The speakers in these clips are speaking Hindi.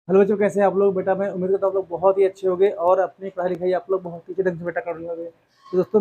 हेलो बच्चों, कैसे हैं आप लोग? बेटा मैं उम्मीद करता हूँ आप लोग बहुत ही अच्छे होंगे और अपनी पढ़ाई लिखाई आप लोग बहुत ही ढंग से बेटा कर रहे होंगे। तो दोस्तों,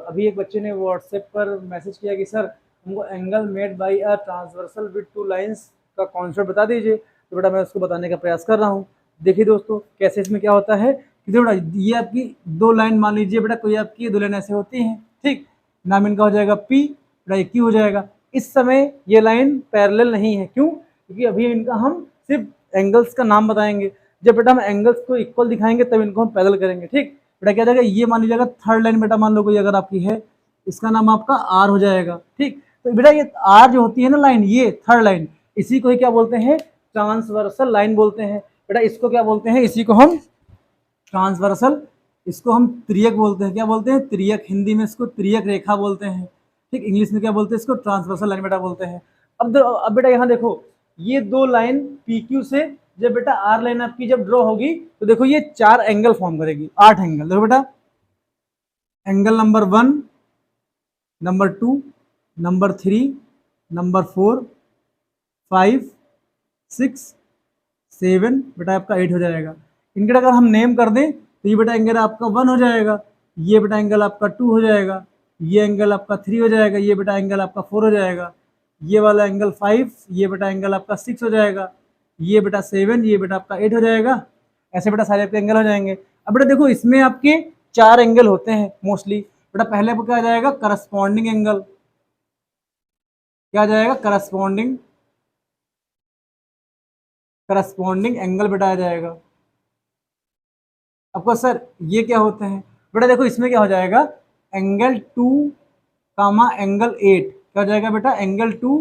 अभी एक बच्चे ने व्हाट्सएप पर मैसेज किया कि सर हमको angle made by a transversal with two lines का कॉन्सेप्ट बता दीजिए। तो बेटा मैं उसको बताने का प्रयास कर रहा हूँ। देखिए दोस्तों, कैसे इसमें क्या होता है कि देखो बेटा, ये आपकी दो लाइन मान लीजिए बेटा, कोई आपकी दो लाइन ऐसे होती हैं, ठीक। नाम इनका हो जाएगा पी, बेटा ये क्यू हो जाएगा। इस समय ये लाइन पैरेलल नहीं है, क्यों? क्योंकि अभी इनका हम सिर्फ एंगल्स का नाम बताएंगे। जब बेटा हम एंगल्स को इक्वल दिखाएंगे तब इनको हम पैरेलल करेंगे, ठीक। बेटा क्या जाएगा, ये मान लीजिएगा थर्ड लाइन बेटा, मान लो कोई अगर आपकी है, इसका नाम आपका आर हो जाएगा, ठीक। तो बेटा ये आर जो होती है ना लाइन, ये थर्ड लाइन, इसी को ही क्या बोलते हैं, ट्रांसवर्सल लाइन बोलते हैं। बेटा इसको क्या बोलते हैं, इसी को हम ट्रांसवर्सल, इसको हम त्रियक बोलते हैं। क्या बोलते हैं? त्रियक। हिंदी में इसको त्रियक रेखा बोलते हैं, ठीक। इंग्लिश में क्या बोलते हैं इसको? ट्रांसवर्सल लाइन बेटा बोलते हैं। अब बेटा यहाँ देखो, ये दो लाइन पी क्यू से जब बेटा आर लाइन आपकी जब ड्रॉ होगी तो देखो ये चार एंगल फॉर्म करेगी, 8 एंगल। देखो बेटा, angle number 1, number 2, number 3, number 4, 5, 6, 7, बेटा आपका 8 हो जाएगा। इनका अगर हम नेम कर दें तो ये बेटा एंगल आपका 1 हो जाएगा, ये बेटा एंगल आपका 2 हो जाएगा, ये एंगल आपका 3 हो जाएगा, ये बेटा एंगल आपका 4 हो जाएगा, ये वाला एंगल 5, ये बेटा एंगल आपका 6 हो जाएगा, ये बेटा 7, ये बेटा आपका 8 हो जाएगा। ऐसे बेटा सारे आपके एंगल हो जाएंगे। अब बेटा देखो, इसमें आपके चार एंगल होते हैं मोस्टली। बेटा पहले आपको क्या आ जाएगा, करस्पॉन्डिंग एंगल। क्या आ जाएगा? करस्पॉन्डिंग, करस्पॉन्डिंग एंगल बेटा आ जाएगा आपको। सर ये क्या होते हैं? बेटा देखो, इसमें क्या हो जाएगा, एंगल 2 कामा एंगल 8 क्या हो जाएगा बेटा, एंगल 2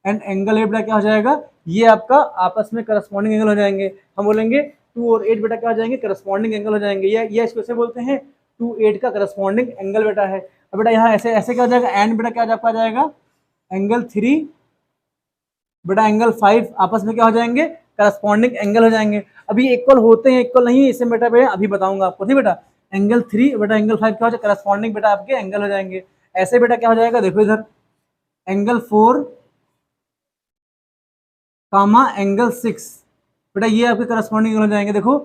एंड एंगल 8 बेटा क्या हो जाएगा, ये आपका आपस में करस्पॉन्डिंग एंगल हो जाएंगे। हम बोलेंगे 2 और 8 बेटा क्या हो जाएंगे, करस्पॉन्डिंग एंगल हो जाएंगे। ये इसको ऐसे बोलते हैं, 2 8 का करस्पॉन्डिंग एंगल बेटा है। अब बेटा यहाँ ऐसे ऐसे क्या हो जाएगा, एंड बेटा क्या आपका जाएगा, एंगल 3 बेटा एंगल 5 आपस में क्या हो जाएंगे, करस्पॉन्डिंग एंगल हो जाएंगे। अभी इक्वल होते हैं, इक्वल नहीं, इसे बेटा मैं अभी बताऊंगा आपको, ठीक बेटा। एंगल 3 बेटा एंगल 5 क्या हो जाएगा, करस्पॉन्डिंग बेटा आपके एंगल हो जाएंगे। ऐसे बेटा क्या हो जाएगा, देखो इधर, एंगल 4 कामा एंगल 6 बेटा ये आपके करस्पॉन्डिंग एंगल हो जाएंगे। देखो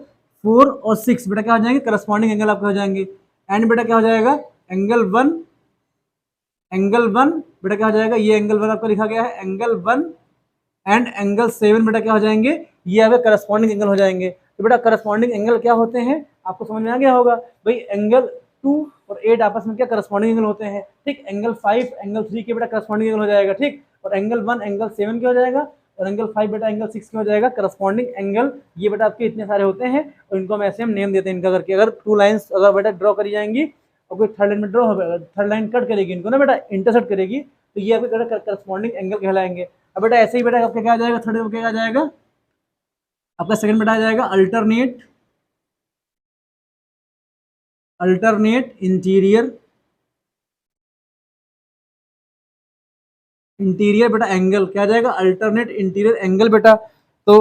4 और 6 बेटा क्या हो जाएंगे, करस्पॉन्डिंग एंगल आपके हो जाएंगे। एंड बेटा क्या हो जाएगा, एंगल 1, एंगल 1 बेटा क्या हो जाएगा, ये एंगल 1 आपका लिखा गया है, एंगल 1 एंड एंगल 7 बेटा क्या हो जाएंगे, ये आपके करस्पॉन्डिंग एंगल हो जाएंगे। तो बेटा करस्पॉन्डिंग एंगल क्या होते हैं, आपको समझ में आ गया होगा भाई। एंगल 2 और 8 आपस में क्या करस्पॉन्डिंग एंगल होते हैं, ठीक। एंगल 5 एंगल 3 के बेटा करस्पॉन्डिंग एंगल हो जाएगा, ठीक। और एंगल 1 एंगल 7 क्या हो जाएगा, और एंगल 5 बेटा एंगल 6 क्या हो जाएगा, करस्पॉन्डिंग एंगल। ये बेटा आपके इतने सारे होते हैं और इनको हम ऐसे हम नेम देते हैं इनका करके। अगर टू लाइंस अगर बेटा ड्रॉ करी जाएंगी और कोई थर्ड लाइन में ड्रॉ हो, थर्ड लाइन कट करेगी इनको ना बेटा, इंटरसेक्ट करेगी, तो ये आपके करस्पॉन्डिंग एंगल कहलाएंगे। अब बेटा ऐसे ही बेटा आपका क्या आ जाएगा, थर्ड में क्या आ जाएगा आपका, सेकंड बेटा आ जाएगा अल्टरनेट, अल्टरनेट इंटीरियर, इंटीरियर बेटा एंगल क्या आ जाएगा, अल्टरनेट इंटीरियर एंगल बेटा। तो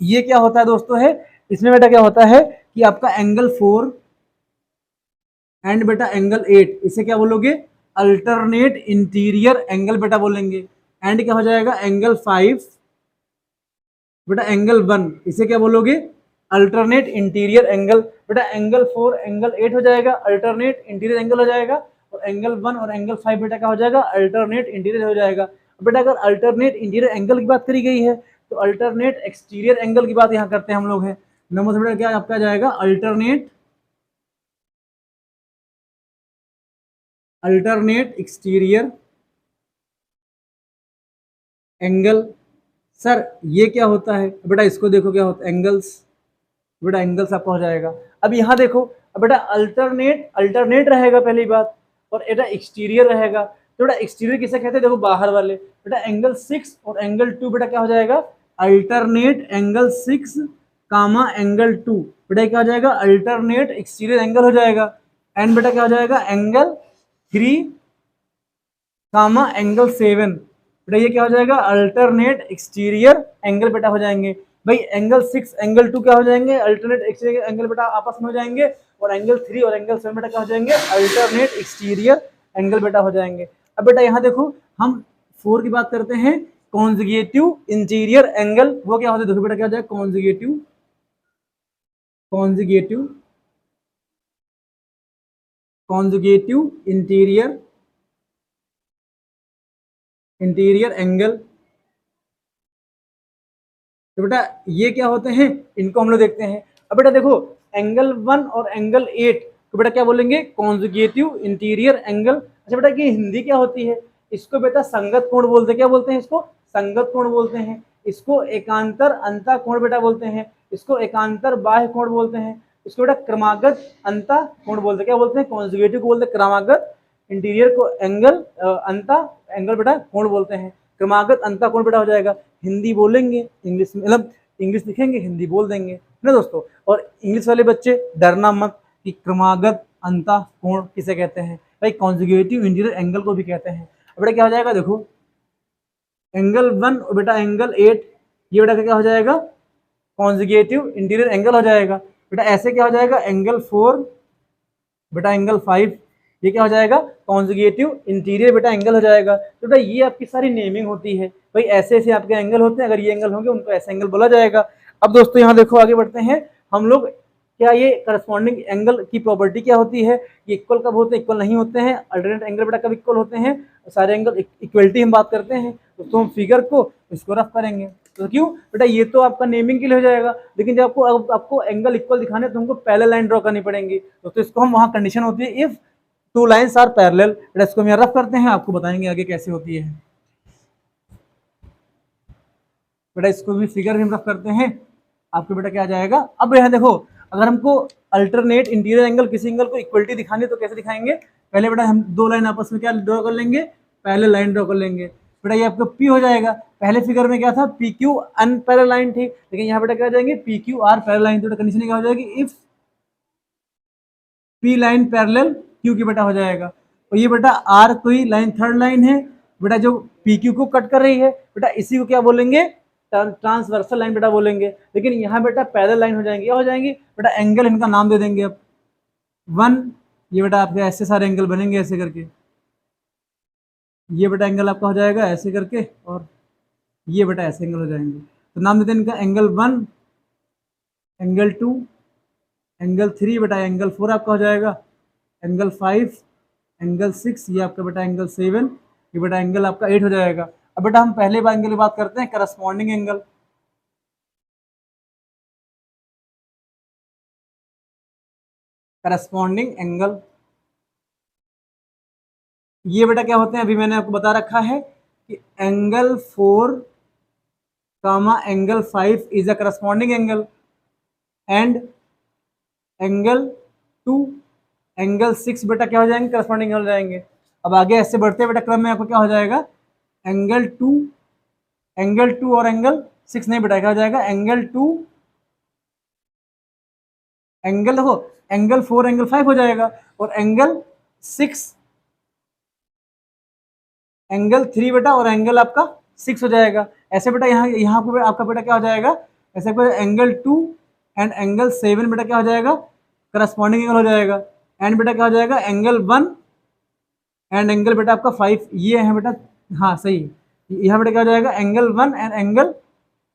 ये क्या होता है दोस्तों है, इसमें बेटा क्या होता है कि आपका एंगल 4 एंड बेटा एंगल 8, इसे क्या बोलोगे, अल्टरनेट इंटीरियर एंगल बेटा बोलेंगे। एंड क्या हो जाएगा, एंगल 5 बेटा एंगल 1, इसे क्या बोलोगे, अल्टरनेट इंटीरियर एंगल। बेटा एंगल 4 एंगल 8 हो जाएगा, अल्टरनेट इंटीरियर एंगल हो जाएगा। और एंगल 1 और एंगल 5 बेटा क्या हो जाएगा, अल्टरनेट इंटीरियर हो जाएगा। बेटा अगर अल्टरनेट इंटीरियर एंगल की बात करी गई है तो अल्टरनेट एक्सटीरियर एंगल की बात यहाँ करते हैं हम लोग हैं। नंबर बेटा क्या आपका जाएगा, alternate, alternate exterior angle. Sir ये क्या होता है, बेटा इसको देखो क्या होता है, एंगल्स, बेटा एंगल्स आपका हो जाएगा। अब यहाँ देखो, अब बेटा अल्टरनेट, अल्टरनेट रहेगा पहली बात, और बेटा एक्सटीरियर रहेगा। तो बेटा एक्सटीरियर किसे कहते हैं, देखो बाहर वाले। बेटा एंगल 6 और एंगल 2 बेटा क्या हो जाएगा, अल्टरनेट एंगल 6 कामा एंगल 2 बेटा क्या हो जाएगा, अल्टरनेट एक्सटीरियर एंगल हो जाएगा। एंड बेटा क्या हो जाएगा, एंगल 3 कामा एंगल 7 बेटा ये क्या हो जाएगा, अल्टरनेट एक्सटीरियर एंगल बेटा हो जाएंगे। भाई एंगल 6 एंगल 2 क्या हो जाएंगे, अल्टरनेट एक्सटीरियर एंगल बेटा आपस में हो जाएंगे। और एंगल 3 और एंगल 7 बेटा क्या हो जाएंगे, अल्टरनेट एक्सटीरियर एंगल बेटा हो जाएंगे। अब बेटा यहाँ देखो, हम 4 की बात करते हैं, कॉन्जुगेटिव इंटीरियर एंगल, वो क्या होता है, देखो बेटा क्या हो जाएगा, conjugative conjugative conjugative interior angle. तो बेटा ये क्या होते हैं, इनको हम लोग देखते हैं। अब बेटा देखो एंगल 1 और एंगल 8 तो बेटा क्या बोलेंगे, कॉन्जुगेटिव इंटीरियर एंगल। अच्छा बेटा ये हिंदी क्या होती है, इसको बेटा संगत कोण बोलते हैं। क्या बोलते हैं इसको, संगत कोण बोलते हैं। इसको एकांतर अंता कोण बेटा बोलते हैं। इसको एकांतर बाह्य कोण बोलते हैं। इसको बेटा क्रमागत अंता कोण बोलते हैं। क्या बोलते हैं, कॉन्जुगेटिव को बोलते हैं क्रमागत, इंटीरियर को एंगल अंता एंगल बेटा कोण बोलते हैं। क्रमागत अंता कोण बेटा हो जाएगा, हिंदी बोलेंगे इंग्लिश में, मतलब इंग्लिश लिखेंगे हिंदी बोल देंगे ना दोस्तों। और इंग्लिश वाले बच्चे डरना मत कि क्रमागत अंता कोण किसे कहते हैं, भाई कॉन्जुगेटिव इंटीरियर एंगल को भी कहते हैं। अब बेटा क्या हो जाएगा, देखो एंगल 1 और बेटा एंगल 8 ये बेटा क्या हो जाएगा, कॉन्जुगेटिव इंटीरियर एंगल हो जाएगा। बेटा ऐसे क्या हो जाएगा, एंगल 4 बेटा एंगल 5 ये क्या हो जाएगा, कॉन्जुगेटिव इंटीरियर बेटा एंगल हो जाएगा। तो बेटा ये आपकी सारी नेमिंग होती है, भाई ऐसे ऐसे आपके एंगल होते हैं, अगर ये एंगल होंगे उनको ऐसे एंगल बोला जाएगा। अब दोस्तों यहाँ देखो आगे बढ़ते हैं हम लोग, क्या ये करस्पॉन्डिंग एंगल की प्रॉपर्टी क्या होती है, ये इक्वल कब होते हैं, इक्वल नहीं होते हैं। अल्टरनेट एंगल बेटा कब इक्वल होते हैं, सारे एंगल इक्वलिटी हम बात करते हैं। तो हम फिगर को इसको रफ करेंगे, तो क्यों बेटा ये तो आपका नेमिंग के लिए हो जाएगा, लेकिन जब आपको एंगल इक्वल दिखाने तो हमको पहले लाइन ड्रॉ करनी पड़ेगी। तो इसको हम वहाँ कंडीशन होती है if two lines are parallel. बेटा इसको हम यहाँ रफ करते हैं, आपको बताएंगे आगे कैसे होती है। बेटा इसको भी फिगर में रफ करते हैं, आपको बेटा क्या आ जाएगा। अब यहाँ देखो अगर हमको अल्टरनेट इंटीरियर एंगल किसी एंगल को इक्वलिटी दिखानी तो कैसे दिखाएंगे, पहले बेटा हम दो लाइन आपस में क्या ड्रॉ कर लेंगे, पहले लाइन ड्रॉ कर लेंगे। बेटा ये आपका पी हो जाएगा, पहले फिगर में क्या था, पी क्यू अनपैरेलल लाइन थी, लेकिन यहाँ बेटा क्या हो जाएंगे, P Q R parallel line. तो कंडीशन क्या हो जाएगी, if P line parallel Q की बेटा हो जाएगा। और ये बेटा आर कोई लाइन थर्ड लाइन है बेटा जो पी क्यू को कट कर रही है, बेटा इसी को क्या बोलेंगे, ट्रांसवर्सल लाइन बेटा बोलेंगे। लेकिन यहाँ बेटा पैरेलल लाइन हो जाएंगी, क्या हो जाएंगी बेटा, एंगल इनका नाम दे देंगे अब 1। ये बेटा आपके ऐसे सारे एंगल बनेंगे ऐसे करके, ये बेटा एंगल आपका हो जाएगा ऐसे करके, और ये बेटा ऐसे एंगल हो जाएंगे। तो नाम देते हैं इनका एंगल 1, एंगल 2, एंगल 3 बेटा एंगल 4 आपका हो जाएगा, एंगल 5, एंगल 6, ये आपका बेटा एंगल 7, ये बेटा एंगल आपका 8 हो जाएगा। अब बेटा हम पहले बार एंगल की बात करते हैं, करस्पॉन्डिंग एंगल। करस्पॉन्डिंग एंगल ये बेटा क्या होते हैं, अभी मैंने आपको बता रखा है कि angle 4 comma angle 5 is a corresponding angle, and angle 2 angle 6 बेटा क्या हो जाएंगे, करस्पॉन्डिंग एंगल हो जाएंगे। अब आगे ऐसे बढ़ते बेटा क्रम में आपको क्या हो जाएगा, एंगल 2 और एंगल 6 नहीं बेटा, क्या हो जाएगा, एंगल 2 एंगल देखो एंगल 4 एंगल 5 हो जाएगा, और एंगल 6 एंगल 3 बेटा और एंगल आपका 6 हो जाएगा। ऐसे बेटा यहाँ पे आपका बेटा क्या हो जाएगा, ऐसे एंगल 2 एंड एंगल 7 बेटा क्या हो जाएगा, करस्पॉन्डिंग एंगल हो जाएगा। एंड बेटा क्या हो जाएगा, एंगल 1 एंड एंगल बेटा आपका 5 ये है बेटा, हाँ सही, यहाँ बेटा क्या हो जाएगा, एंगल 1 एंड एंगल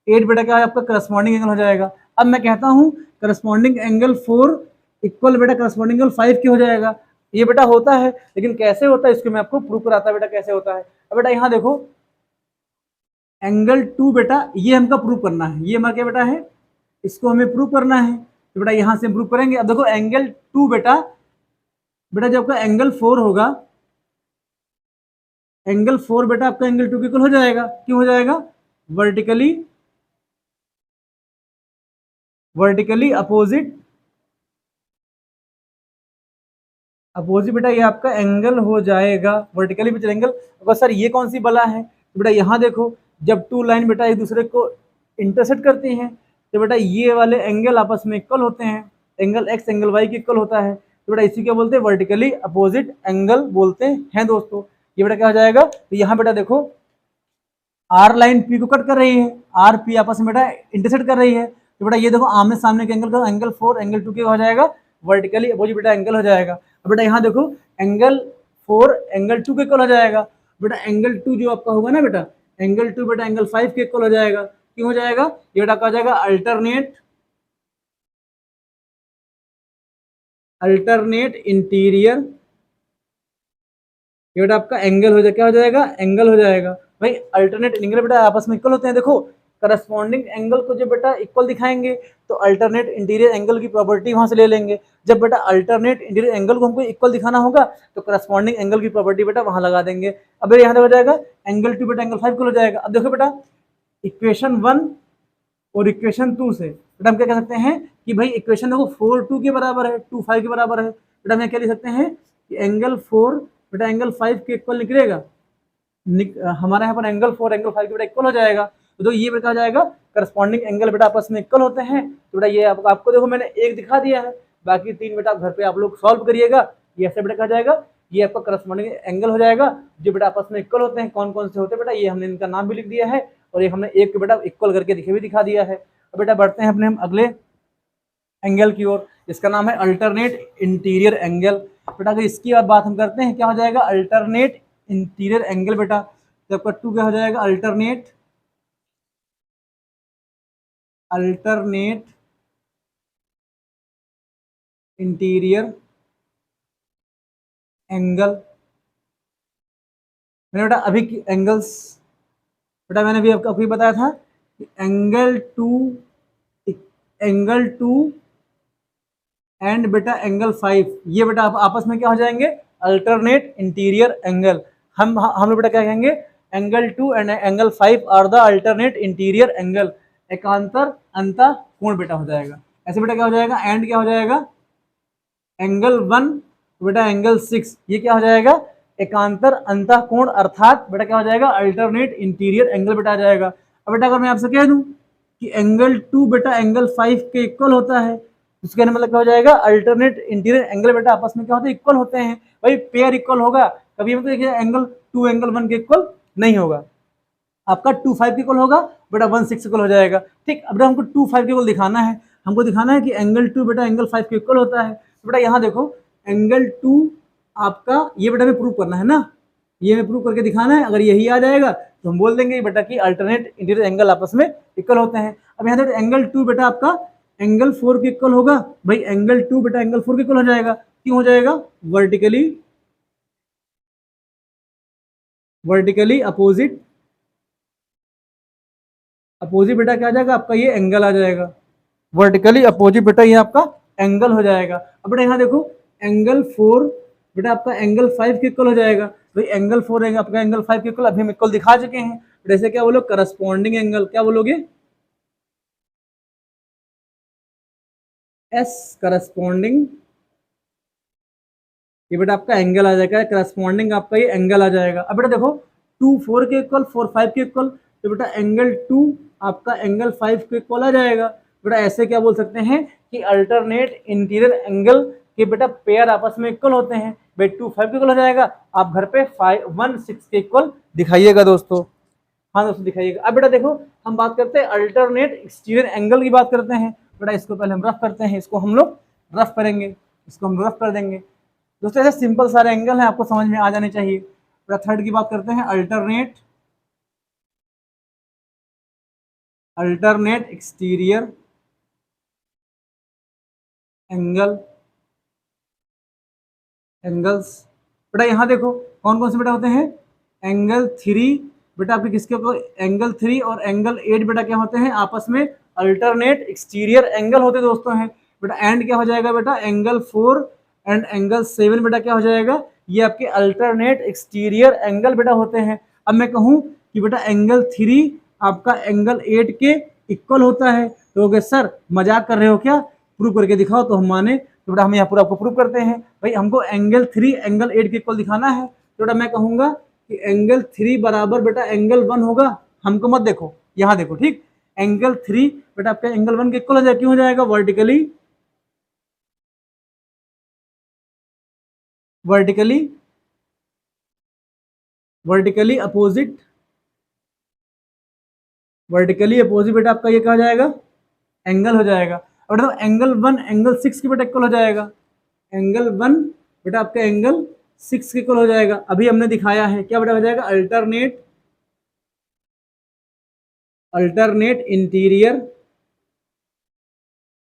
8 बेटा क्या है आपका करस्पॉन्डिंग एंगल हो जाएगा। अब मैं कहता हूँ करस्पॉन्डिंग एंगल 4 इक्वल बेटा करस्पॉन्डिंग एंगल 5 की हो जाएगा। ये बेटा होता है, लेकिन कैसे होता है इसको मैं आपको प्रूव कराता बेटा कैसे होता है। अब बेटा यहाँ देखो एंगल 2 बेटा ये हमका प्रूव करना है, ये हमारा क्या बेटा है, इसको हमें प्रूव करना है। तो बेटा यहाँ से प्रूव करेंगे। अब देखो एंगल 2 बेटा जब आपका एंगल 4 होगा, एंगल 4 बेटा आपका एंगल 2 के इक्वल हो जाएगा। क्यों हो जाएगा, वर्टिकली अपोजिट बेटा ये आपका एंगल हो जाएगा, वर्टिकली विच एंगल। अगर सर ये कौन सी बला है, तो बेटा यहाँ देखो जब टू लाइन बेटा एक दूसरे को इंटरसेक्ट करती हैं तो बेटा ये वाले एंगल आपस में इक्वल होते हैं, एंगल एक्स एंगल वाई के इक्वल होता है। तो बेटा इसी क्या बोलते हैं, वर्टिकली अपोजिट एंगल बोलते हैं दोस्तों। ये बेटा क्या हो जाएगा, तो यहाँ बेटा देखो आर लाइन पी को कट कर रही है, आर पी आपस में बेटा इंटरसेक्ट कर रही है। तो बेटा ये देखो आमने सामने के एंगल का एंगल 4 एंगल 2 के हो जाएगा, वर्टिकली अपोजिट बेटा एंगल हो जाएगा। अब बेटा यहाँ देखो एंगल 4 एंगल 2 के इक्वल हो जाएगा। बेटा एंगल 2 जो आपका होगा ना बेटा, एंगल 2 बेटा एंगल 5 के इक्वल हो जाएगा। क्यों हो जाएगा, ये बेटा क्या हो जाएगा, अल्टरनेट अल्टरनेट इंटीरियर, ये बेटा आपका एंगल हो जाएगा, क्या हो जाएगा, एंगल हो जाएगा। भाई अल्टरनेट एंगल बेटा आपस में इक्वल होते हैं, देखो करस्पॉन्डिंग एंगल को जब बेटा इक्वल दिखाएंगे तो अल्टरनेट इंटीरियर एंगल की प्रॉपर्टी वहां से ले लेंगे। जब बेटा अल्टरनेट इंटीरियर एंगल को हमको इक्वल दिखाना होगा तो करस्पॉन्डिंग एंगल की प्रॉपर्टी बेटा वहां लगा देंगे। अब यहाँ हो जाएगा एंगल 2 बेटा एंगल 5 इक्वल हो जाएगा। अब देखो बेटा इक्वेशन 1 और इक्वेशन 2 से बेटा हम क्या कह सकते हैं कि भाई इक्वेशन देखो 4 2 के बराबर है, 2 5 के बराबर है। बेटा हम क्या लिख सकते हैं कि एंगल 4 बेटा एंगल 5 के इक्वल निकलेगा। हमारे यहाँ पर एंगल 4 एंगल 5 के बेटा इक्वल हो जाएगा। तो ये बेटा आ जाएगा करस्पॉन्डिंग एंगल बेटा आपस में इक्वल होते हैं। तो बेटा ये आपको देखो मैंने एक दिखा दिया है, बाकी 3 बेटा घर पे आप लोग सॉल्व करिएगा। ये ऐसे बेटा कहा जाएगा, ये आपका करस्पॉन्डिंग एंगल हो जाएगा जो बेटा आपस में इक्वल होते हैं। कौन कौन से होते हैं बेटा, ये हमने इनका नाम भी लिख दिया है और ये हमने एक बेटा इक्वल करके दिखे भी दिखा दिया है। अब बेटा बढ़ते हैं अपने हम अगले एंगल की ओर, इसका नाम है अल्टरनेट इंटीरियर एंगल। बेटा अगर इसकी और बात हम करते हैं, क्या हो जाएगा, अल्टरनेट इंटीरियर एंगल बेटा। तो आपका 2 क्या हो जाएगा, अल्टरनेट इंटीरियर एंगल। मैंने बेटा अभी एंगल्स बेटा मैंने भी आपको अभी बताया था कि एंगल टू एंड बेटा एंगल 5 ये बेटा आपस में क्या हो जाएंगे, अल्टरनेट इंटीरियर एंगल। हम लोग बेटा क्या कहेंगे, angle 2 and angle 5 are the alternate interior angle. एकांतर अंतः कोण बेटा हो जाएगा। ऐसे बेटा क्या हो जाएगा, एंड क्या हो जाएगा, एंगल 1 बेटा एंगल 6 ये क्या हो जाएगा, एकांतर अंतः कोण अर्थात बेटा क्या हो जाएगा, अल्टरनेट इंटीरियर एंगल बेटा आ जाएगा। अब बेटा अगर मैं आपसे कह दूं कि एंगल 2 बेटा एंगल 5 के इक्वल होता है, उसके मतलब क्या हो जाएगा, अल्टरनेट इंटीरियर एंगल बेटा आपस में क्या होते हैं, इक्वल होते हैं। भाई पेयर इक्वल होगा, कभी मतलब देखिए एंगल 2 एंगल 1 के इक्वल नहीं होगा। आपका 2 5 के इक्वल होगा बेटा 1 6 इक्वल हो जाएगा। ठीक, अब हमको 2 5 के इक्वल दिखाना है, हमको दिखाना है कि एंगल 2 बेटा एंगल 5 के इक्वल होता है। तो बेटा यहाँ देखो एंगल 2 आपका ये बेटा हमें प्रूव करना है ना, ये हमें प्रूव करके दिखाना है। अगर यही आ जाएगा तो हम बोल देंगे बेटा कि अल्टरनेट इंटीरियर एंगल आपस में इक्वल होते हैं। अब यहाँ देखो एंगल 2 बेटा आपका एंगल 4 के इक्वल होगा। भाई एंगल 2 बेटा एंगल 4 के इक्वल हो जाएगा, क्यों हो जाएगा, वर्टिकली अपोजिट बेटा क्या आ जाएगा आपका, ये एंगल आ जाएगा। वर्टिकली अपोजिट बेटा ये आपका एंगल हो जाएगा। अब बेटा यहाँ देखो एंगल 4 बेटा आपका एंगल 5 के इक्वल हो जाएगा। भाई एंगल 4 है आपका एंगल 5 के इक्वल, अभी हम इक्वल दिखा चुके हैं। जैसे क्या बोलो, करस्पॉन्डिंग एंगल, क्या बोलोगे, एस करस्पॉन्डिंग, ये बेटा आपका एंगल आ जाएगा, करस्पॉन्डिंग आपका ये एंगल आ जाएगा। अब बेटा देखो 2 4 के इक्वल 4 5 के इक्वल, तो बेटा एंगल 2 आपका एंगल 5 के इक्वल आ जाएगा। बेटा ऐसे क्या बोल सकते हैं कि अल्टरनेट इंटीरियर एंगल के बेटा पेयर आपस में इक्वल होते हैं। भाई 2 5 के इक्वल हो जाएगा, आप घर पे 5 1 6 के इक्वल दिखाइएगा दोस्तों। हाँ दोस्तों दिखाइएगा। अब बेटा देखो हम बात करते हैं अल्टरनेट एक्सटीरियर एंगल की बात करते हैं। बेटा इसको पहले हम रफ करते हैं, इसको हम लोग रफ करेंगे, इसको हम रफ कर देंगे दोस्तों। ऐसे सिंपल सारे एंगल हैं, आपको समझ में आ जाने चाहिए। थर्ड की बात करते हैं, अल्टरनेट एक्सटीरियर एंगल्स। बेटा यहाँ देखो कौन कौन से बेटा होते हैं, एंगल 3 बेटा आपके किसके को, एंगल 3 और एंगल 8 बेटा क्या होते हैं, आपस में अल्टरनेट एक्सटीरियर एंगल होते दोस्तों हैं। बेटा एंड क्या हो जाएगा बेटा, एंगल 4 एंड एंगल 7 बेटा क्या हो जाएगा, ये आपके अल्टरनेट एक्सटीरियर एंगल बेटा होते हैं। अब मैं कहूँ कि बेटा एंगल 3 आपका एंगल 8 के इक्वल होता है, तो सर मजाक कर रहे हो क्या, प्रूव करके दिखाओ तो हम माने। तो बेटा हम यहाँ पूरा आपको प्रूव करते हैं। भाई हमको एंगल 3 एंगल 8 के इक्वल दिखाना है, तो बेटा मैं कहूँगा कि एंगल 3 बराबर बेटा एंगल 1 होगा। हमको मत देखो, यहाँ देखो, ठीक, एंगल 3 बेटा आपका एंगल 1 के इक्वल हो जाएगा, क्यों हो जाएगा, वर्टिकली अपोजिट बेटा आपका ये क्या हो जाएगा, एंगल हो जाएगा। और एंगल 1 एंगल 6 के बेटा इक्वल हो जाएगा, एंगल 1 बेटा आपका एंगल 6 के इक्वल हो जाएगा। अभी हमने दिखाया है क्या बेटा हो जाएगा, अल्टरनेट इंटीरियर,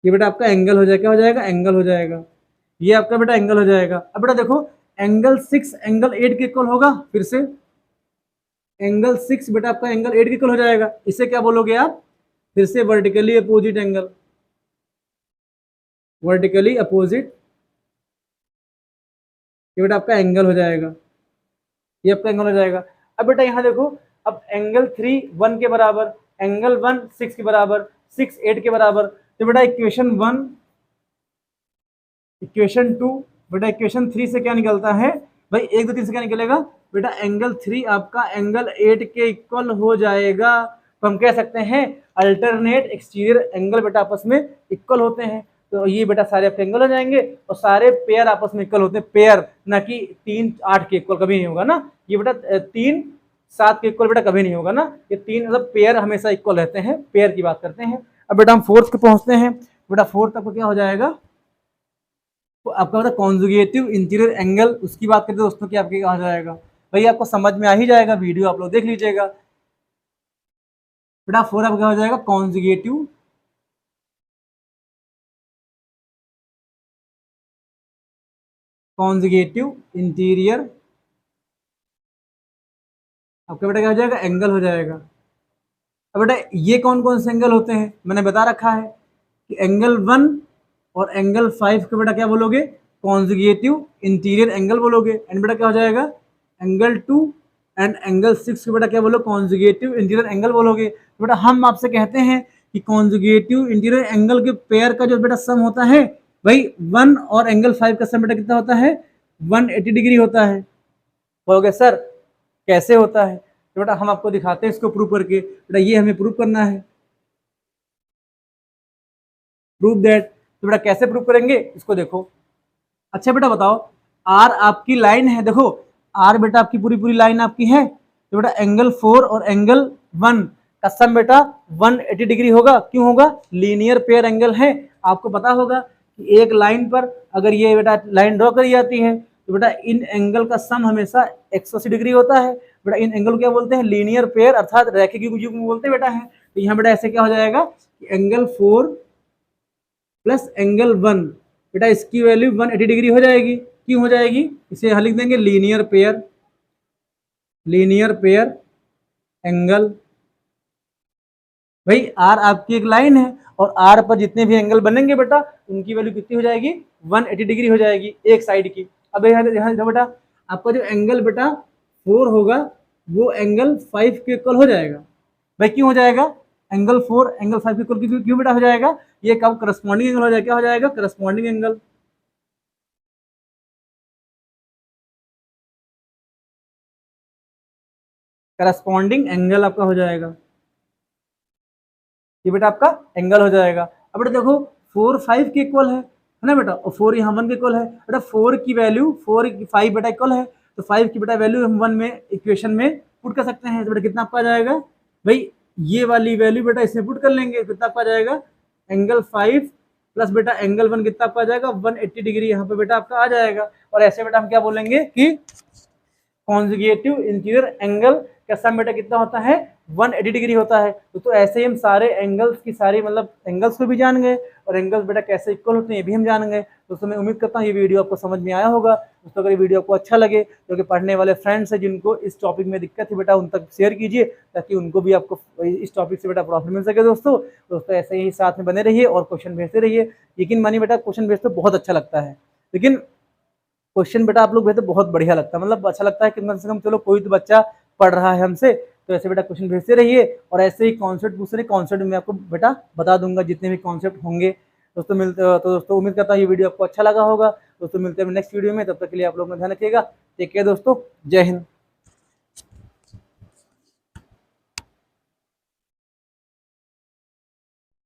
ये बेटा आपका एंगल हो जाएगा, क्या हो जाएगा, एंगल हो जाएगा। ये आपका बेटा एंगल हो जाएगा। अब बेटा देखो एंगल 6 एंगल 8 के इक्वल होगा, फिर से एंगल 6 बेटा आपका एंगल 8 के इक्वल हो जाएगा। इसे क्या बोलोगे आप, फिर से vertically opposite angle, vertically opposite, ये बेटा आपका एंगल हो जाएगा, ये आपका एंगल हो जाएगा। अब बेटा यहाँ देखो, अब एंगल 3 1 के बराबर, एंगल 1 6 के बराबर, 6 8 के बराबर, तो बेटा इक्वेशन 1 इक्वेशन 2 बेटा इक्वेशन 3 से क्या निकलता है भाई, 1 2 3 से क्या निकलेगा बेटा, एंगल 3 आपका एंगल 8 के इक्वल हो जाएगा। तो हम कह सकते हैं अल्टरनेट एक्सटीरियर एंगल बेटा आपस में इक्वल होते हैं। तो ये बेटा सारे आपके एंगल हो जाएंगे और सारे पेयर आपस में इक्वल होते हैं, पेयर, ना कि 3 8 के इक्वल कभी नहीं होगा ना। ये बेटा 3 7 के इक्वल बेटा कभी नहीं होगा ना, ये 3 मतलब पेयर हमेशा इक्वल रहते हैं, पेयर की बात करते हैं। अब बेटा हम फोर्थ पे पहुंचते हैं। बेटा फोर्थ आपको क्या हो जाएगा, तो आपका मतलब कॉन्जुगेटिव इंटीरियर एंगल, उसकी बात करते हैं दोस्तों कि आपके कहा जाएगा भाई, आपको समझ में आ ही जाएगा, वीडियो आप लोग देख लीजिएगा। बेटा 4 आपका क्या हो जाएगा, कॉन्जुगेटिव इंटीरियर, आपका बेटा क्या हो जाएगा, एंगल हो जाएगा। अब बेटा ये कौन कौन से एंगल होते हैं, मैंने बता रखा है कि एंगल 1 और एंगल 5 को बेटा क्या बोलोगे, कॉन्जुगेटिव इंटीरियर एंगल बोलोगे। एंड बेटा क्या हो जाएगा, एंगल 2 एंड एंगल 6 को बेटा क्या बोलो, कॉन्जुगेटिव इंटीरियर एंगल बोलोगे। तो बेटा हम आपसे कहते हैं कि कॉन्जुगेटिव इंटीरियर एंगल के पेयर का जो बेटा सम होता है भाई, 1 और एंगल 5 का सम बेटा कितना होता है, 180 डिग्री होता है। बोलोगे सर कैसे होता है, तो बेटा हम आपको दिखाते हैं इसको प्रूव करके। बेटा ये हमें प्रूव करना है, प्रूव दैट। तो बेटा कैसे प्रूव करेंगे इसको देखो। अच्छा बेटा बताओ, आर आपकी लाइन है, देखो आर बेटा आपकी पूरी पूरी लाइन आपकी है, तो बेटा एंगल 4 और एंगल 1 का सम बेटा 180 डिग्री होगा। क्यों होगा, लीनियर पेयर एंगल है। आपको पता होगा कि एक लाइन पर अगर ये बेटा लाइन ड्रॉ करी जाती है तो बेटा इन एंगल का सम हमेशा 180 डिग्री होता है। बेटा इन एंगल को क्या बोलते हैं, लीनियर पेयर अर्थात रैखिक युग्म बोलते हैं बेटा है। तो यहाँ बेटा ऐसे क्या हो जाएगा कि एंगल 4 प्लस एंगल 1 बेटा इसकी वैल्यू 180 डिग्री हो जाएगी। क्यों हो जाएगी, इसे यहाँ लिख देंगे लीनियर पेयर एंगल। भाई आर आपकी एक लाइन है और आर पर जितने भी एंगल बनेंगे बेटा उनकी वैल्यू कितनी हो जाएगी, 180 डिग्री हो जाएगी एक साइड की। अब यहाँ बेटा आपका जो एंगल बेटा 4 होगा वो एंगल 5 के इक्वल हो जाएगा। भाई क्यों हो जाएगा, एंगल 4 एंगल 5 के इक्वल क्यों बेटा हो जाएगा, ये कब करस्पॉन्डिंग एंगल हो जाएगा, क्या हो जाएगा, करस्पॉन्डिंग एंगल। करस्पॉन्डिंग एंगल आपका हो जाएगा, ये बेटा आपका एंगल हो जाएगा। अब बेटा देखो 4 5 के इक्वल है ना बेटा, और 4 यहाँ 1 के इक्वल है। बेटा 4 की वैल्यू 4 5 बेटा इक्वल है, तो 5 की बेटा वैल्यू हम 1 में इक्वेशन में पुट कर सकते हैं। तो बेटा कितना आपका आ जाएगा भाई, ये वाली वैल्यू बेटा इसमें पुट कर लेंगे, कितना आपका आ जाएगा, एंगल 5 प्लस बेटा एंगल 1 कितना आपका आ जाएगा, 180 डिग्री यहाँ पे बेटा आपका आ जाएगा। और ऐसे बेटा हम क्या बोलेंगे कि कॉन्जुगेटिव इंटीरियर एंगल का सम बेटा कितना होता है, 180 डिग्री होता है। तो ऐसे ही हम सारे एंगल्स की सारी मतलब एंगल्स को भी जान गए और एंगल्स बेटा कैसे इक्वल होते हैं ये भी हम जान गए। दोस्तों मैं उम्मीद करता हूँ ये वीडियो आपको समझ में आया होगा। दोस्तों अगर ये वीडियो आपको अच्छा लगे तो पढ़ने वाले फ्रेंड्स हैं जिनको इस टॉपिक में दिक्कत है बेटा उन तक शेयर कीजिए ताकि उनको भी आपको इस टॉपिक से बेटा प्रॉफिट मिल सके। दोस्तों ऐसे ही साथ में बने रहिए और क्वेश्चन भेजते रहिए। यकीन मानिए बेटा क्वेश्चन भेजते बहुत अच्छा लगता है, लेकिन क्वेश्चन बेटा आप लोग भेजते बहुत बढ़िया लगता है, मतलब अच्छा लगता है कि कम से कम चलो कोई तो बच्चा पढ़ रहा है हमसे। तो ऐसे बेटा क्वेश्चन भेजते रहिए और ऐसे ही कॉन्सेप्ट पूछ रहे, कॉन्सेप्ट में आपको बेटा बता दूंगा जितने भी कॉन्सेप्ट होंगे। दोस्तों उम्मीद करता हूँ ये वीडियो आपको अच्छा लगा होगा। दोस्तों मिलते हैं नेक्स्ट वीडियो में, तब तक के लिए आप लोग ध्यान रखिएगा। टेक केयर दोस्तों, जय हिंद।